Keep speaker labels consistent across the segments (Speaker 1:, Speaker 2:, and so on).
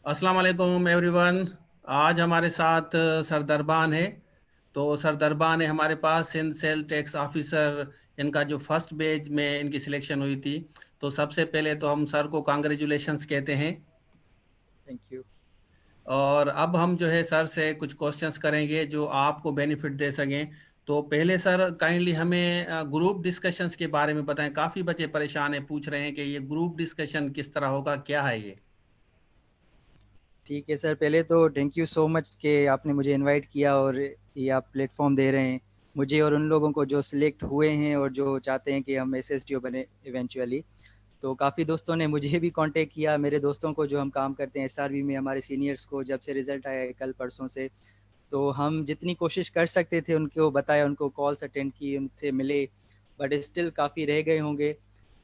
Speaker 1: अस्सलाम वालेकुम एवरीवन। आज हमारे साथ सर दरबान है। तो सर दरबान है हमारे पास, सिंध सेल टैक्स ऑफिसर। इनका जो फर्स्ट बैच में इनकी सिलेक्शन हुई थी। तो सबसे पहले तो हम सर को कांग्रेचुलेशंस कहते हैं।
Speaker 2: Thank you.
Speaker 1: और अब हम जो है सर से कुछ क्वेश्चंस करेंगे जो आपको बेनिफिट दे सकें। तो पहले सर काइंडली हमें ग्रुप डिस्कशंस के बारे में बताएं। काफ़ी बच्चे परेशान हैं, पूछ रहे हैं कि ये ग्रुप डिस्कशन किस तरह होगा, क्या है ये।
Speaker 2: ठीक है सर, पहले तो थैंक यू सो मच कि आपने मुझे इनवाइट किया और ये आप प्लेटफॉर्म दे रहे हैं मुझे और उन लोगों को जो सिलेक्ट हुए हैं और जो चाहते हैं कि हम एसएसटीओ बने इवेंचुअली। तो काफ़ी दोस्तों ने मुझे भी कांटेक्ट किया, मेरे दोस्तों को जो हम काम करते हैं एसआरबी में, हमारे सीनियर्स को, जब से रिजल्ट आया है कल परसों से। तो हम जितनी कोशिश कर सकते थे उनको बताया, उनको कॉल्स अटेंड की, उनसे मिले, बट स्टिल काफ़ी रह गए होंगे।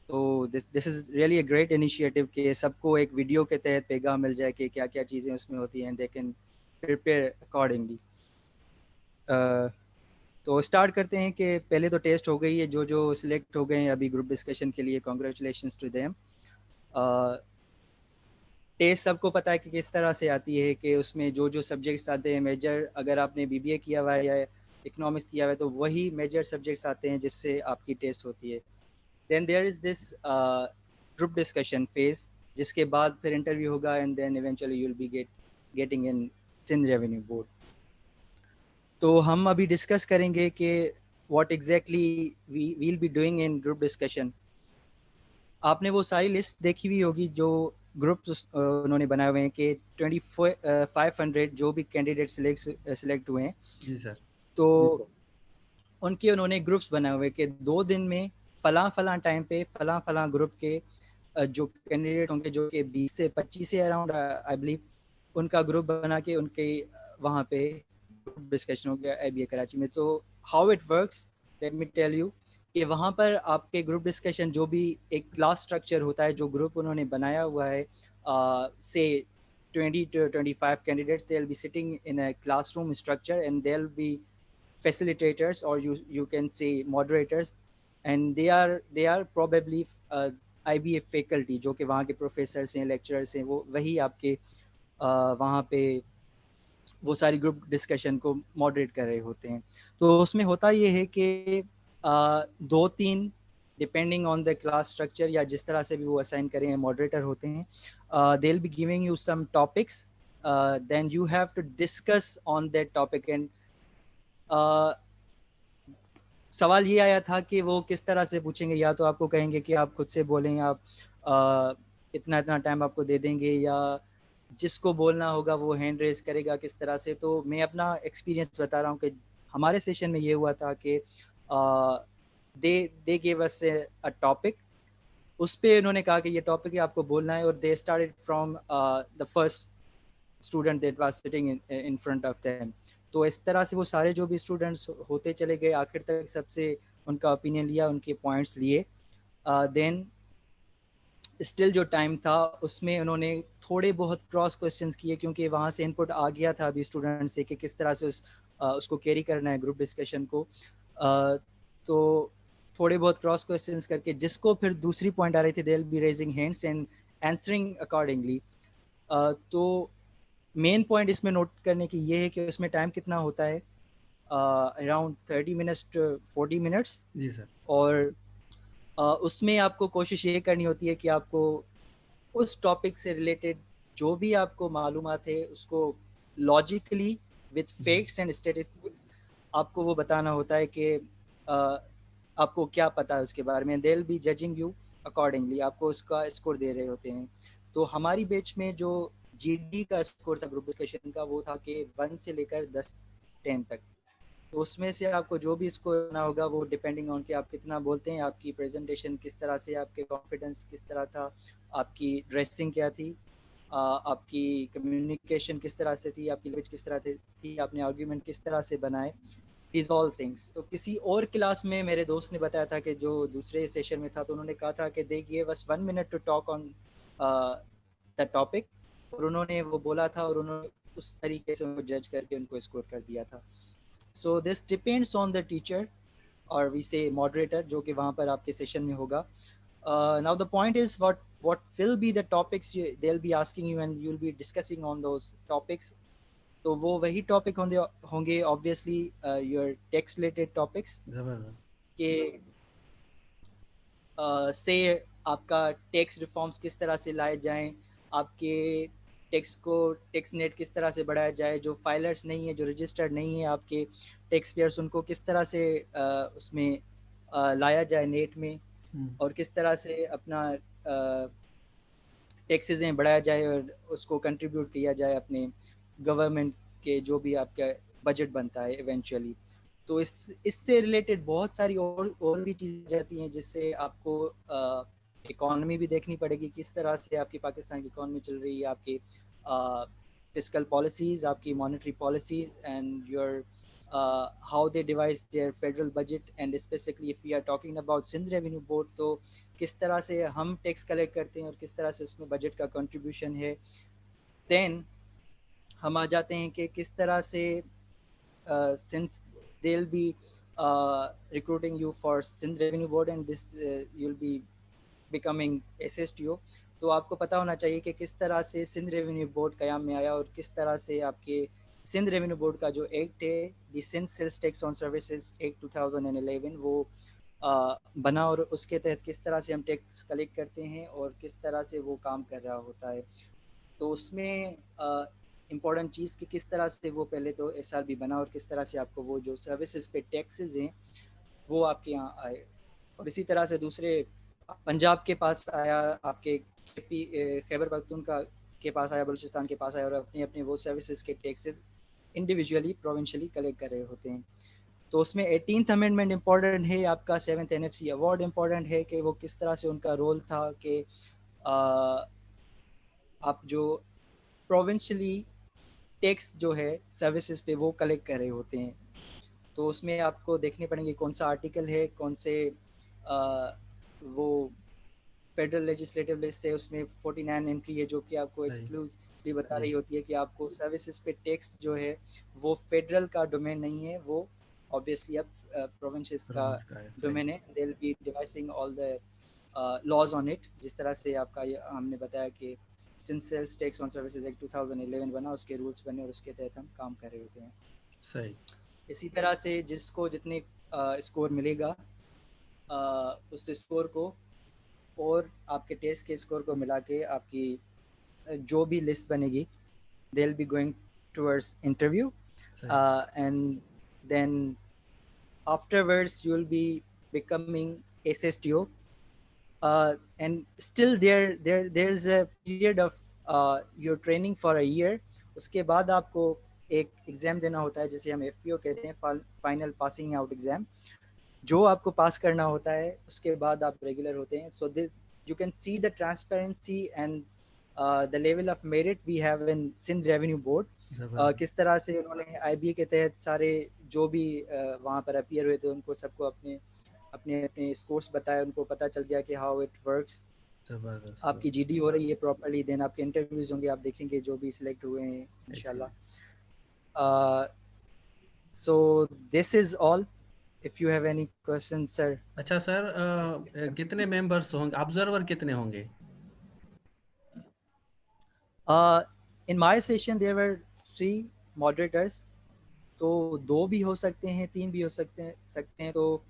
Speaker 2: तो this is really a great initiative कि सबको एक वीडियो के तहत पैगाम मिल जाए कि क्या क्या चीज़ें उसमें होती हैं, दे कैन प्रिपेयर अकॉर्डिंगली। तो स्टार्ट करते हैं कि पहले तो टेस्ट हो गई है, जो जो सिलेक्ट हो गए हैं अभी ग्रुप डिस्कशन के लिए, कॉन्ग्रेचुलेशंस टू देम। टेस्ट सबको पता है कि किस तरह से आती है, कि उसमें जो जो सब्जेक्ट्स आते हैं मेजर, अगर आपने बीबीए किया हुआ है या इकोनॉमिक्स किया हुआ है तो वही मेजर सब्जेक्ट्स आते हैं जिससे आपकी टेस्ट होती है। Then there is this group discussion phase, जिसके बाद फिर इंटरव्यू होगा and then eventually you will be getting in Sindh revenue board. तो हम अभी डिस्कस करेंगे कि what exactly we will be doing in group discussion. आपने वो सारी लिस्ट देखी हुई होगी जो ग्रुप्स उन्होंने बनाए हुए हैं कि 2500 जो भी कैंडिडेट सिलेक्ट हुए हैं।
Speaker 1: जी सर।
Speaker 2: तो उनके उन्होंने ग्रुप्स बनाए हुए कि 2 दिन में फलां फलां टाइम पे फलां फलां ग्रुप के जो कैंडिडेट होंगे, जो कि 20 से 25 से अराउंड आई बिलीव, उनका ग्रुप बना के उनके वहाँ पे ग्रुप डिस्कशन हो गया आईबीए कराची में। तो how it works, let me tell you, कि वहाँ पर आपके ग्रुप डिस्कशन जो भी एक क्लास स्ट्रक्चर होता है, जो ग्रुप उन्होंने बनाया हुआ है, से 20 to 25 candidates, they'll be sitting in a classroom structure and they'll be facilitators, or you can say moderators, and they are probably IBA faculty, जो कि वहाँ के प्रोफेसर्स हैं, लेक्चरर्स हैं, वो वही आपके वहाँ पे वो सारी ग्रुप डिस्कशन को मॉडरेट कर रहे होते हैं। तो उसमें होता ये है कि 2-3, depending on the class structure या जिस तरह से भी वो असाइन करें, मॉडरेटर होते हैं। They will be giving you some topics, then you have to discuss on that topic. And सवाल ये आया था कि वो किस तरह से पूछेंगे, या तो आपको कहेंगे कि आप खुद से बोलें, आप इतना इतना टाइम आपको दे देंगे, या जिसको बोलना होगा वो हैंड रेज करेगा किस तरह से। तो मैं अपना एक्सपीरियंस बता रहा हूँ कि हमारे सेशन में ये हुआ था कि दे दे गिव अस अ टॉपिक, उस पे उन्होंने कहा कि ये टॉपिक है, आपको बोलना है, और they started from the first student that was sitting in front of them. तो इस तरह से वो सारे जो भी स्टूडेंट्स होते चले गए, आखिर तक सबसे उनका ओपिनियन लिया, उनके पॉइंट्स लिए। देन स्टिल जो टाइम था उसमें उन्होंने थोड़े बहुत क्रॉस क्वेश्चंस किए, क्योंकि वहाँ से इनपुट आ गया था अभी स्टूडेंट से कि किस तरह से उसको कैरी करना है ग्रुप डिस्कशन को। तो थोड़े बहुत क्रॉस क्वेश्चंस करके, जिसको फिर दूसरी पॉइंट आ रही थी, दे will B raising hands and answering accordingly. तो मेन पॉइंट इसमें नोट करने की ये है कि उसमें टाइम कितना होता है, अराउंड 30 मिनट्स टू 40 मिनट्स।
Speaker 1: जी सर।
Speaker 2: और उसमें आपको कोशिश ये करनी होती है कि आपको उस टॉपिक से रिलेटेड जो भी आपको मालूमात है उसको लॉजिकली विथ
Speaker 1: जी।
Speaker 2: फैक्ट्स एंड स्टेटिस्टिक्स आपको वो बताना होता है कि आपको क्या पता है उसके बारे में। दे will B judging you accordingly, आपको उसका स्कोर दे रहे होते हैं। तो हमारी बैच में जो जीडी का स्कोर था ग्रुप डिस्कशन का, वो था कि 1 से लेकर 10 तक। तो उसमें से आपको जो भी स्कोर करना होगा वो डिपेंडिंग ऑन कि आप कितना बोलते हैं, आपकी प्रेजेंटेशन किस तरह से, आपके कॉन्फिडेंस किस तरह था, आपकी ड्रेसिंग क्या थी, आपकी कम्युनिकेशन किस तरह से थी, आपकी लैंग्वेज किस तरह थी, आपने आर्ग्यूमेंट किस तरह से बनाए, दीज ऑल थिंग्स। तो किसी और क्लास में मेरे दोस्त ने बताया था कि जो दूसरे सेशन में था, तो उन्होंने कहा था कि they give us 1 minute to talk on the topic, और उन्होंने वो बोला था और उन्होंने उस तरीके से उनको जज करके उनको स्कोर कर दिया था। So this depends on the teacher और वी से मॉडरेटर जो कि वहाँ पर आपके सेशन में होगा। Now the point is what will be the topics they'll be asking you and you'll be discussing on those topics. तो वो वही टॉपिक होंगे obviously your tax related topics
Speaker 1: जबरदस्त।
Speaker 2: कि से आपका टैक्स रिफॉर्म्स किस तरह से लाए जाएं, आपके टैक्स नेट किस तरह से बढ़ाया जाए, जो फाइलर्स नहीं है, जो रजिस्टर्ड नहीं है आपके टैक्स पेयर्स, उनको किस तरह से उसमें लाया जाए नेट में, और किस तरह से अपना टैक्सेज़ बढ़ाया जाए और उसको कंट्रीब्यूट किया जाए अपने गवर्नमेंट के जो भी आपका बजट बनता है इवेंचुअली। तो इससे रिलेटेड बहुत सारी और भी चीज़ें जाती हैं जिससे आपको इकोनॉमी भी देखनी पड़ेगी, किस तरह से आपकी पाकिस्तान की इकोनॉमी चल रही है, आपकी फिस्कल पॉलिसीज़, आपकी monetary policies and your how they devise their federal budget, and specifically if we are talking about Sindh Revenue Board, तो किस तरह से हम टैक्स कलेक्ट करते हैं और किस तरह से उसमें बजट का कंट्रीब्यूशन है। देन हम आ जाते हैं कि किस तरह से since they'll be recruiting you for Sindh Revenue Board and this you'll be becoming SSTO, तो आपको पता होना चाहिए कि किस तरह से सिंध रेवेन्यू बोर्ड कयाम में आया और किस तरह से आपके सिंध रेवेन्यू बोर्ड का जो एक्ट है the Sindh sales tax on services act 2011 वो बना और उसके तहत किस तरह से हम टैक्स कलेक्ट करते हैं और किस तरह से वो काम कर रहा होता है। तो उसमें इम्पॉर्टेंट चीज़ कि किस तरह से वो पहले तो SRB बना और किस तरह से आपको वो जो सर्विसेज पे टैक्सेस हैं वो आपके यहाँ आए। और इसी तरह से दूसरे पंजाब के पास आया, आपके खैबर पख्तूनख्वा के पास आया, बलूचिस्तान के पास आया और अपने अपने वो सर्विसेज के टैक्सेस इंडिविजुअली प्रोविंशियली कलेक्ट कर रहे होते हैं। तो उसमें 18th अमेंडमेंट इम्पॉर्टेंट है, आपका 7th NFC अवार्ड इम्पॉर्टेंट है कि वो किस तरह से उनका रोल था कि आप जो प्रोविंशियली टैक्स जो है सर्विसेज पे वो कलेक्ट कर रहे होते हैं। तो उसमें आपको देखने पड़ेंगे कौन सा आर्टिकल है, कौन से वो फेडरल लेजिस्लेटिव लिस्ट से उसमें 49 एंट्री है जो कि आपको एक्सक्लूसिवली बता रही होती है कि आपको सर्विसेज पे टैक्स जो है वो फेडरल का डोमेन नहीं है, वो ऑब्वियसली अब प्रोविंसेस का डोमेन है। They will be devising all the laws on it, जिस तरह से आपका हमने बताया कि since sales tax on services act 2011 बना, उसके रूल्स बने और उसके तहत हम काम कर रहे होते हैं।
Speaker 1: सही।
Speaker 2: इसी तरह से जिसको जितने स्कोर मिलेगा उस स्कोर को और आपके टेस्ट के स्कोर को मिला के आपकी जो भी लिस्ट बनेगी they will be going towards interview and then afterwards you will be becoming SSTO and still there is a period of your training for a year। उसके बाद आपको एक एग्जाम देना होता है जिसे हम FPO कहते हैं, फाइनल पासिंग आउट एग्जाम, जो आपको पास करना होता है, उसके बाद आप रेगुलर होते हैं। So this you can see the transparency and the level of merit we have in Sindh Revenue Board। किस तरह से उन्होंने IBA के तहत सारे जो भी वहाँ पर अपीयर हुए थे उनको सबको अपने अपने अपने स्कोर्स बताए, उनको पता चल गया कि हाउ इट वर्क्स। आपकी GD हो रही है प्रॉपर्ली, देन आपके इंटरव्यूज होंगे, आप देखेंगे जो भी सिलेक्ट हुए हैं इंशाल्लाह। So this is all, if you have any question sir.
Speaker 1: अच्छा सर, कितने मेंबर्स होंगे, ऑब्जर्वर कितने होंगे?
Speaker 2: In my session there were 3 moderators, तो 2 भी हो सकते हैं, 3 भी हो सकते हैं, तो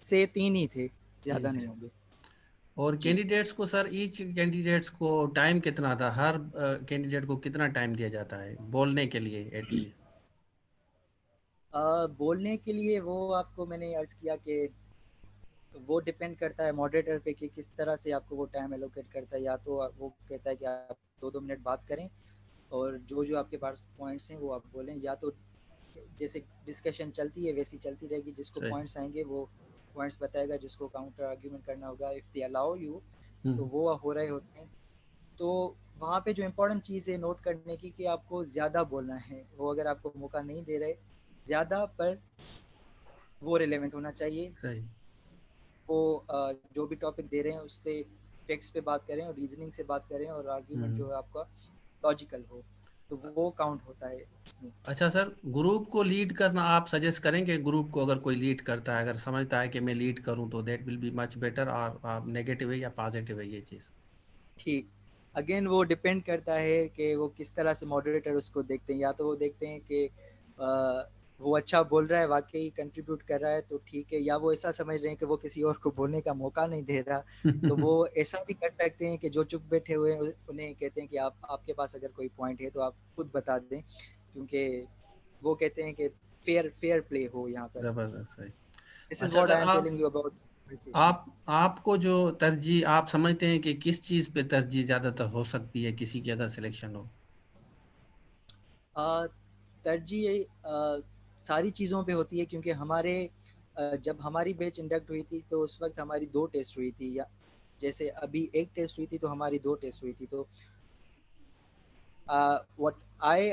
Speaker 2: से 3 ही थे, ज़्यादा नहीं होंगे।
Speaker 1: और कैंडिडेट्स को सर, ईच कैंडिडेट्स को टाइम कितना था? हर कैंडिडेट को कितना टाइम दिया जाता है बोलने के लिए एटलीस्ट?
Speaker 2: बोलने के लिए वो आपको मैंने अर्ज किया कि वो डिपेंड करता है मॉडरेटर पे कि किस तरह से आपको वो टाइम एलोकेट करता है। या तो वो कहता है कि आप 2-2 मिनट बात करें और जो जो आपके पास पॉइंट्स हैं वो आप बोलें, या तो जैसे डिस्कशन चलती है वैसी चलती रहेगी, जिसको पॉइंट्स आएंगे वो पॉइंट्स बताएगा, जिसको काउंटर आर्ग्यूमेंट करना होगा इफ़ दे अलाउ यू तो वो हो रहे होते हैं। तो वहाँ पे जो इम्पोर्टेंट चीज़ है नोट करने की कि आपको ज़्यादा बोलना है, वो अगर आपको मौका नहीं दे रहे ज़्यादा, पर वो रिलेवेंट होना चाहिए।
Speaker 1: सही।
Speaker 2: वो जो भी टॉपिक दे रहे हैं उससे फैक्ट्स पे बात करें और रीजनिंग से बात करें और आर्ग्यूमेंट जो है आपका लॉजिकल हो। तो वो काउंट होता है इसमें।
Speaker 1: अच्छा सर, ग्रुप को लीड करना आप सजेस्ट करेंगे? ग्रुप को अगर कोई लीड करता है, अगर समझता है कि मैं लीड करूं, तो that will be much better, और नेगेटिव है या पॉजिटिव है ये चीज़?
Speaker 2: ठीक, अगेन वो डिपेंड करता है कि वो किस तरह से मॉडरेटर उसको देखते हैं। या तो वो देखते हैं कि वो अच्छा बोल रहा है, वाकई कंट्रीब्यूट कर रहा है तो ठीक है, या वो ऐसा समझ रहे हैं कि वो किसी और को बोलने का मौका नहीं दे रहा, तो वो ऐसा भी कर सकते हैं कि जो चुप बैठे हुए हैं उन्हें कहते हैं कि आप, आपके पास अगर कोई पॉइंट है तो आप खुद बता दें, क्योंकि वो कहते हैं कि फेयर फेयर प्ले हो यहाँ पर।
Speaker 1: जबरदस्त, सही।
Speaker 2: दिस इज
Speaker 1: अच्छा
Speaker 2: व्हाट
Speaker 1: सर,
Speaker 2: आई एम
Speaker 1: आप
Speaker 2: टेलिंग यू अबाउट।
Speaker 1: आप आपको जो तरजीह आप समझते हैं कि किस चीज़ पे तरजीह ज़्यादातर हो सकती है किसी की अगर सिलेक्शन हो?
Speaker 2: तरजीह सारी चीज़ों पे होती है, क्योंकि हमारे जब हमारी बैच इंडक्ट हुई थी तो उस वक्त हमारी 2 टेस्ट हुई थी, या जैसे अभी 1 टेस्ट हुई थी तो हमारी 2 टेस्ट हुई थी। तो व्हाट आई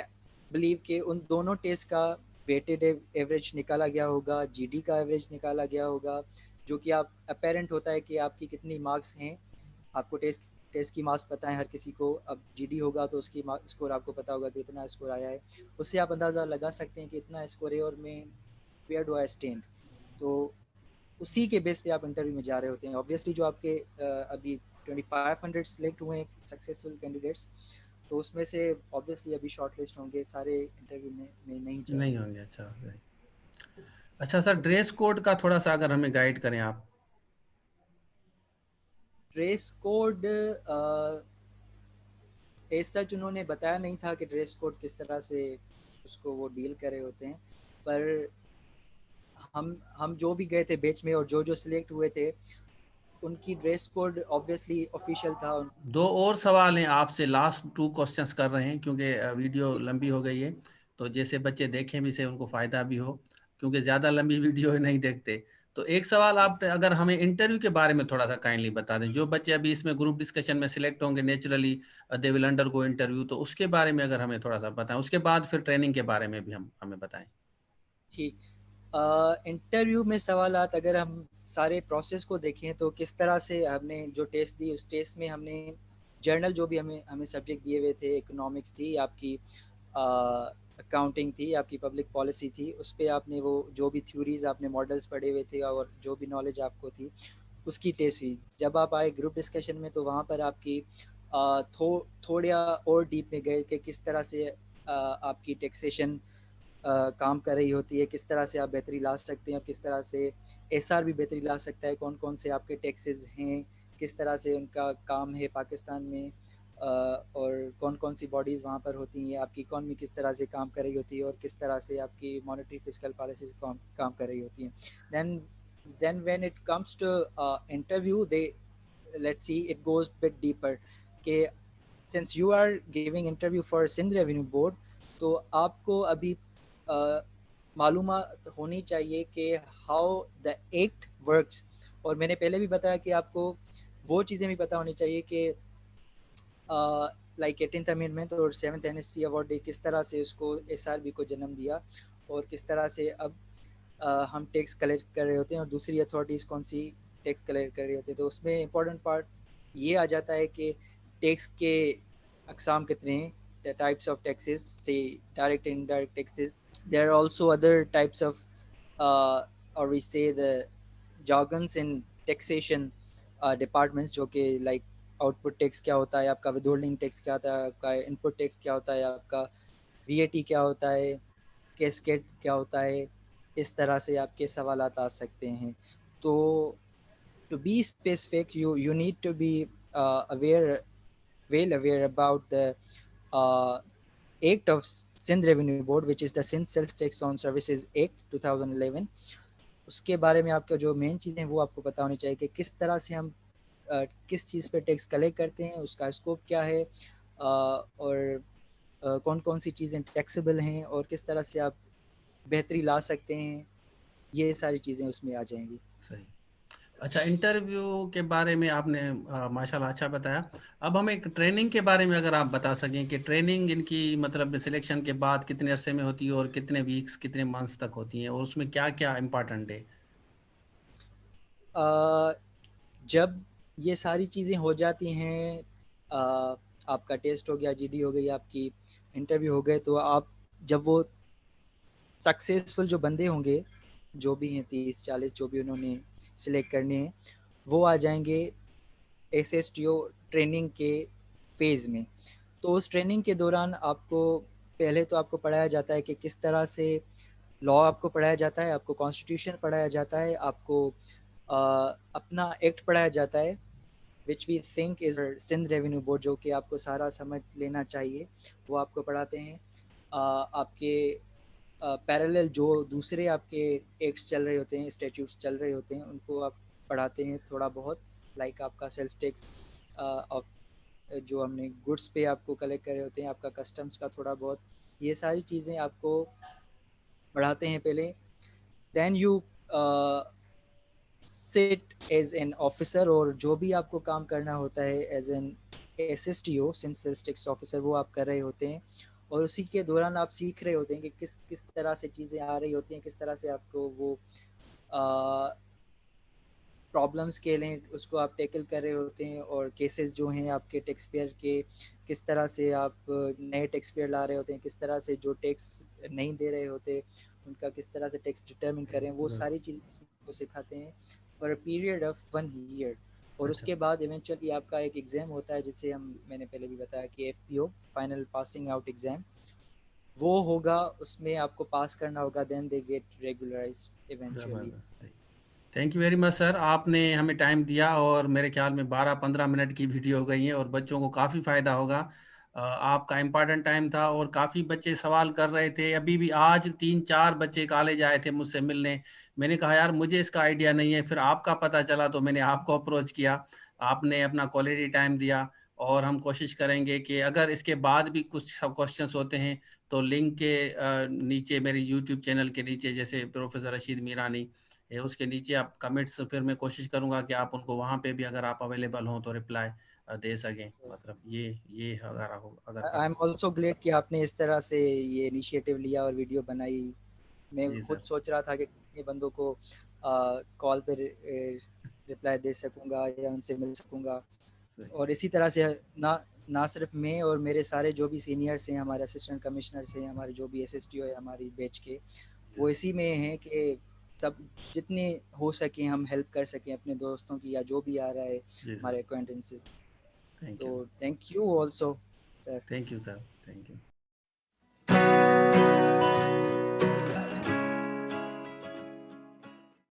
Speaker 2: बिलीव कि उन दोनों टेस्ट का वेटेड एवरेज निकाला गया होगा, जीडी का एवरेज निकाला गया होगा, जो कि आप अपेरेंट होता है कि आपकी कितनी मार्क्स हैं। आपको टेस्ट टेस्ट की मार्क्स पता है हर किसी को, अब जीडी होगा तो उसकी स्कोर आपको पता होगा कि इतना स्कोर आया है, उससे आप अंदाज़ा लगा सकते हैं कि इतना स्कोर है और मैं वेयर डू आई स्टैंड। तो उसी के बेस पे आप इंटरव्यू में जा रहे होते हैं। ऑब्वियसली जो आपके अभी 2500 सिलेक्ट हुए हैं सक्सेसफुल कैंडिडेट्स, तो उसमें से ऑब्वियसली अभी शॉर्ट लिस्ट होंगे, सारे इंटरव्यू में नहीं
Speaker 1: नहीं
Speaker 2: जाएंगे।
Speaker 1: होंगे, अच्छा। अच्छा सर, ड्रेस कोड का थोड़ा सा अगर हमें गाइड करें आप।
Speaker 2: ड्रेस कोड एज सच उन्होंने बताया नहीं था कि ड्रेस कोड किस तरह से उसको वो डील कर रहे होते हैं, पर हम जो भी गए थे बेच में और जो जो सिलेक्ट हुए थे उनकी ड्रेस कोड ऑब्वियसली ऑफिशियल था।
Speaker 1: दो और सवाल हैं आपसे, लास्ट टू क्वेश्चंस कर रहे हैं क्योंकि वीडियो लंबी हो गई है, तो जैसे बच्चे देखें भी से उनको फायदा भी हो, क्योंकि ज़्यादा लंबी वीडियो नहीं देखते। तो एक सवाल आप अगर हमें इंटरव्यू के बारे में थोड़ा सा काइंडली बता दें, जो बच्चे अभी इसमें ग्रुप डिस्कशन में सिलेक्ट होंगे naturally they will under go interview, तो उसके बारे में अगर हमें थोड़ा सा बताएं, उसके बाद फिर ट्रेनिंग के बारे में भी हम हमें बताएं।
Speaker 2: ठीक, इंटरव्यू में सवालात अगर हम सारे प्रोसेस को देखें तो किस तरह से हमने जो टेस्ट दी उस टेस्ट में हमने जर्नल जो भी हमें हमें सब्जेक्ट दिए हुए थे, इकोनॉमिक्स थी आपकी, अकाउंटिंग थी आपकी, पब्लिक पॉलिसी थी, उस पर आपने वो जो भी थ्योरीज आपने मॉडल्स पढ़े हुए थे और जो भी नॉलेज आपको थी उसकी टेस्ट हुई। जब आप आए ग्रुप डिस्कशन में तो वहाँ पर आपकी थोड़ा और डीप में गए कि किस तरह से आपकी टैक्सेशन काम कर रही होती है, किस तरह से आप बेहतरी ला सकते हैं और किस तरह से एसआर भी बेहतरी ला सकता है, कौन कौन से आपके टैक्सेस हैं, किस तरह से उनका काम है पाकिस्तान में, और कौन कौन सी बॉडीज़ वहाँ पर होती हैं, आपकी इकॉनमी किस तरह से काम कर रही होती है और किस तरह से आपकी मॉनेटरी फिजिकल पॉलिसी काम कर रही होती हैं। Then when it comes to interview they, let's see, it goes bit deeper कि since you are giving interview for Sindh Revenue Board, तो आपको अभी मालूमात होनी चाहिए कि हाउ द एक्ट वर्क्स। और मैंने पहले भी बताया कि आपको वो चीज़ें भी पता होनी चाहिए कि लाइक 18th अमेंडमेंट और 7th एनएफसी अवार्ड डे किस तरह से उसको एसआरबी को जन्म दिया और किस तरह से अब हम टैक्स कलेक्ट कर रहे होते हैं और दूसरी अथॉरिटीज़ कौन सी टैक्स कलेक्ट कर रही होती है। तो उसमें इम्पोर्टेंट पार्ट ये आ जाता है कि टैक्स के अकसाम कितने हैं, the types of taxes, say direct and indirect taxes. There are also other types of or we say the jargons in taxation departments, जो कि like आउटपुट टैक्स क्या होता है आपका, विदहोल्डिंग टैक्स क्या होता है आपका, इनपुट टैक्स क्या होता है आपका, वीएटी क्या होता है, कैस्केड क्या होता है। इस तरह से आपके सवाल आ सकते हैं। तो to be specific, you need to be aware, well aware about the uh, Act of Sindh Revenue Board, which is the Sindh Sales Tax on Services Act 2011। उसके बारे में आपका जो मेन चीज़ें हैं वो आपको पता होनी चाहिए कि किस तरह से हम किस चीज़ पे टैक्स कलेक्ट करते हैं, उसका स्कोप क्या है, और कौन कौन सी चीज़ें टैक्सेबल हैं और किस तरह से आप बेहतरी ला सकते हैं। ये सारी चीज़ें उसमें आ जाएंगी।
Speaker 1: सही। अच्छा, इंटरव्यू के बारे में आपने माशाल्लाह अच्छा बताया। अब हम एक ट्रेनिंग के बारे में अगर आप बता सकें कि ट्रेनिंग इनकी मतलब सिलेक्शन के बाद कितने अरसे में होती है और कितने वीक्स कितने मंथ्स तक होती है, और उसमें क्या क्या इम्पोर्टेंट है?
Speaker 2: जब ये सारी चीज़ें हो जाती हैं आपका टेस्ट हो गया, जीडी हो गई, आपकी इंटरव्यू हो गए, तो आप जब वो सक्सेसफुल जो बंदे होंगे, जो भी हैं 30-40 जो भी उन्होंने सिलेक्ट करने हैं, वो आ जाएंगे एसएसटीओ ट्रेनिंग के फेज़ में। तो उस ट्रेनिंग के दौरान आपको पहले तो आपको पढ़ाया जाता है कि किस तरह से लॉ आपको पढ़ाया जाता है, आपको कॉन्स्टिट्यूशन पढ़ाया जाता है, आपको अपना एक्ट पढ़ाया जाता है which we think is Sindh revenue board, जो कि आपको सारा समझ लेना चाहिए, वो आपको पढ़ाते हैं। आपके पैरेलल जो दूसरे आपके एक्ट्स चल रहे होते हैं, स्टैट्यूट्स चल रहे होते हैं, उनको आप पढ़ाते हैं थोड़ा बहुत, लाइक आपका सेल्स टैक्स ऑफ जो हमने गुड्स पे आपको कलेक्ट करे होते हैं, आपका कस्टम्स का थोड़ा बहुत, ये सारी चीज़ें आपको पढ़ाते हैं पहले। Then you sit as an officer, और जो भी आपको काम करना होता है as an SSTO sales tax officer, वो आप कर रहे होते हैं। और उसी के दौरान आप सीख रहे होते हैं कि किस किस तरह से चीज़ें आ रही होती हैं, किस तरह से आपको वो प्रॉब्लम्स के लिए उसको आप टैकल कर रहे होते हैं, और केसेस जो हैं आपके टैक्स पेयर के, किस तरह से आप नए टैक्स पेयर ला रहे होते हैं, किस तरह से जो टैक्स नहीं दे रहे होते उनका किस तरह से टैक्स डिटर्मिन करें, वो सारी चीज़ें को सिखाते हैं for a period of 1 year. और
Speaker 1: अच्छा।
Speaker 2: उसके बाद इवेंचुअली आपका एक एग्ज़ाम होता है, जिसे मैंने पहले भी बताया कि FPO, final passing out exam, वो होगा, उसमें आपको पास करना होगा, then they get regularised eventually.
Speaker 1: Thank you very much sir, आपने हमें टाइम दिया और मेरे ख्याल में 12-15 मिनट की वीडियो हो गई है और बच्चों को काफ़ी फ़ायदा होगा। आपका इम्पोर्टेंट टाइम था और काफ़ी बच्चे सवाल कर रहे थे। अभी भी आज 3-4 बच्चे कॉलेज आए थे मुझसे मिलने। मैंने कहा यार मुझे इसका आइडिया नहीं है, फिर आपका पता चला तो मैंने आपको अप्रोच किया। आपने अपना क्वालिटी टाइम दिया और हम कोशिश करेंगे कि अगर इसके बाद भी कुछ सब क्वेश्चंस होते हैं तो लिंक के नीचे, मेरे यूट्यूब चैनल के नीचे, जैसे प्रोफेसर रशीद मीरानी है, उसके नीचे आप कमेंट्स, फिर मैं कोशिश करूंगा कि आप उनको वहां पे भी अगर आप अवेलेबल हो तो रिप्लाई दे सकें। मतलब ये अगर कर
Speaker 2: आई एम
Speaker 1: सकें।
Speaker 2: ऑल्सो ग्लेड कि आपने इस तरह से ये इनिशिएटिव लिया और वीडियो बनाई। मैं
Speaker 1: जी
Speaker 2: खुद
Speaker 1: सर।
Speaker 2: सोच रहा था कि कितने बंदों को कॉल पे रिप्लाई दे सकूंगा या उनसे मिल सकूंगा।
Speaker 1: सही।
Speaker 2: और इसी तरह से ना ना सिर्फ मैं और मेरे सारे जो भी सीनियर्स हैं, हमारे असिस्टेंट कमिश्नर्स हैं, हमारे जो भी एसएसटीओ है हमारी बैच के, वो इसी में हैं कि सब जितने हो सके हम हेल्प कर सकें अपने दोस्तों की, या जो भी आ रहा है
Speaker 1: जी सर।
Speaker 2: हमारे अक्वेंटेंसेस।
Speaker 1: थैंक
Speaker 2: तो
Speaker 1: you.
Speaker 2: Thank you also sir.
Speaker 1: Thank you sir. Thank you.